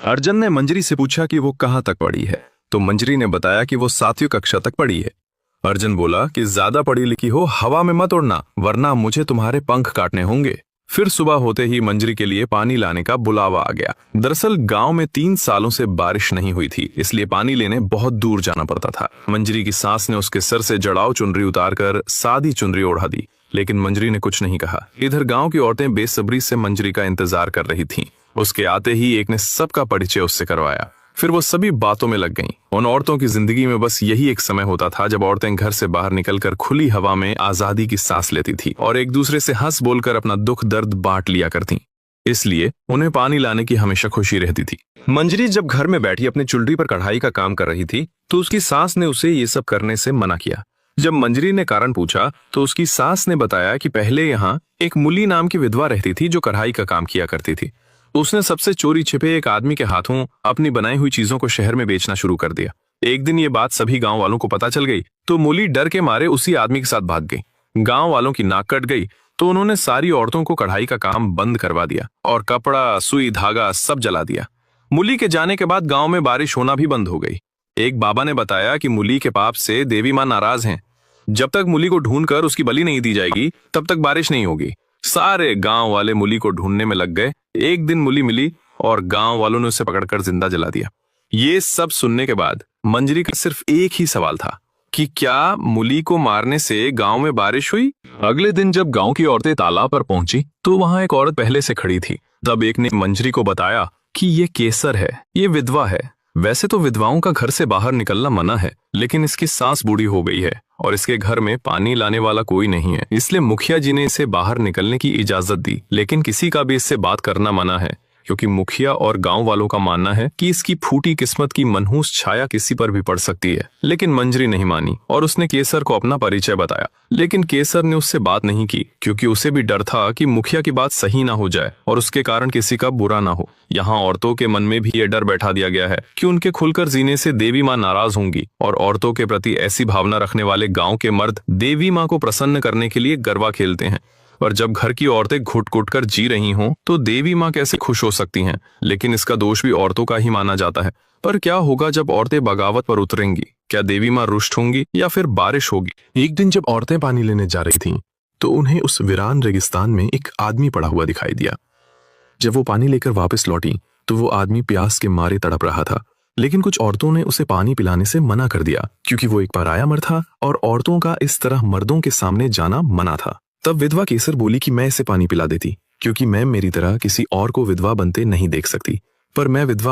अर्जुन ने मंजरी से पूछा कि वो कहाँ तक पढ़ी है, तो मंजरी ने बताया कि वो 7वीं कक्षा तक पढ़ी है। अर्जुन बोला कि ज्यादा पढ़ी लिखी हो, हवा में मत उड़ना, वरना मुझे तुम्हारे पंख काटने होंगे। फिर सुबह होते ही मंजरी के लिए पानी लाने का बुलावा आ गया। दरअसल गांव में 3 सालों से बारिश नहीं हुई थी, इसलिए पानी लेने बहुत दूर जाना पड़ता था। मंजरी की सास ने उसके सर से जड़ाऊ चुनरी उतारकर सादी चुनरी ओढ़ा दी, लेकिन मंजरी ने कुछ नहीं कहा। इधर गांव की औरतें बेसब्री से मंजरी का इंतजार कर रही थीं। उसके आते ही एक ने सबका परिचय उससे करवाया। फिर वो सभी बातों में लग गईं। उन औरतों की जिंदगी में बस यही एक समय होता था जब औरतें घर से बाहर निकलकर खुली हवा में आजादी की सांस लेती थी और एक दूसरे से हंस बोलकर अपना दुख दर्द बांट लिया करती। इसलिए उन्हें पानी लाने की हमेशा खुशी रहती थी। मंजरी जब घर में बैठी अपनी चुल्ली पर कढ़ाई का काम कर रही थी तो उसकी सास ने उसे ये सब करने से मना किया। जब मंजरी ने कारण पूछा तो उसकी सास ने बताया कि पहले यहाँ एक मुली नाम की विधवा रहती थी जो कढ़ाई का काम किया करती थी। उसने सबसे चोरी छिपे एक आदमी के हाथों अपनी बनाई हुई चीजों को शहर में बेचना शुरू कर दिया। एक दिन ये बात सभी गांव वालों को पता चल गई तो मूली डर के मारे उसी आदमी के साथ भाग गई। गांव वालों की नाक कट गई तो उन्होंने सारी औरतों को कढ़ाई का काम बंद करवा दिया और कपड़ा, सुई, धागा सब जला दिया। मूली के जाने के बाद गांव में बारिश होना भी बंद हो गई। एक बाबा ने बताया कि मूली के पाप से देवी मां नाराज हैं। जब तक मूली को ढूंढकर उसकी बलि नहीं दी जाएगी तब तक बारिश नहीं होगी। सारे गांव वाले मूली को ढूंढने में लग गए। एक दिन मूली मिली और गांव वालों ने उसे पकड़कर जिंदा जला दिया। ये सब सुनने के बाद मंजरी का सिर्फ एक ही सवाल था कि क्या मूली को मारने से गांव में बारिश हुई। अगले दिन जब गांव की औरतें तालाब पर पहुंची तो वहां एक औरत पहले से खड़ी थी। तब एक ने मंजरी को बताया कि ये केसर है, ये विधवा है। वैसे तो विधवाओं का घर से बाहर निकलना मना है, लेकिन इसकी सास बूढ़ी हो गई है और इसके घर में पानी लाने वाला कोई नहीं है, इसलिए मुखिया जी ने इसे बाहर निकलने की इजाजत दी। लेकिन किसी का भी इससे बात करना मना है, क्योंकि मुखिया और गांव वालों का मानना है कि इसकी फूटी किस्मत की मनहूस छाया किसी पर भी पड़ सकती है। लेकिन मंजरी नहीं मानी और उसने केसर को अपना परिचय बताया। लेकिन केसर ने उससे बात नहीं की, क्योंकि उसे भी डर था कि मुखिया की बात सही ना हो जाए और उसके कारण किसी का बुरा ना हो। यहाँ औरतों के मन में भी ये डर बैठा दिया गया है कि उनके खुलकर जीने से देवी माँ नाराज होंगी, और औरतों के प्रति ऐसी भावना रखने वाले गाँव के मर्द देवी माँ को प्रसन्न करने के लिए गरबा खेलते हैं। पर जब घर की औरतें घुट घुट कर जी रही हों तो देवी माँ कैसे खुश हो सकती हैं। लेकिन इसका दोष भी औरतों का ही माना जाता है। पर क्या होगा जब औरतें बगावत पर उतरेंगी? क्या देवी माँ रुष्ट होंगी या फिर बारिश होगी? एक दिन जब औरतें पानी लेने जा रही थीं तो उन्हें उस वीरान रेगिस्तान में एक आदमी पड़ा हुआ दिखाई दिया। जब वो पानी लेकर वापस लौटी तो वो आदमी प्यास के मारे तड़प रहा था, लेकिन कुछ औरतों ने उसे पानी पिलाने से मना कर दिया, क्योंकि वो एक पराया मर्द था और औरतों का इस तरह मर्दों के सामने जाना मना था। तब विधवा केसर बोली कि मैं इसे पानी पिला देती, क्योंकि मैं मेरी तरह किसी और को विधवा बनते नहीं देख सकती, पर मैं विधवा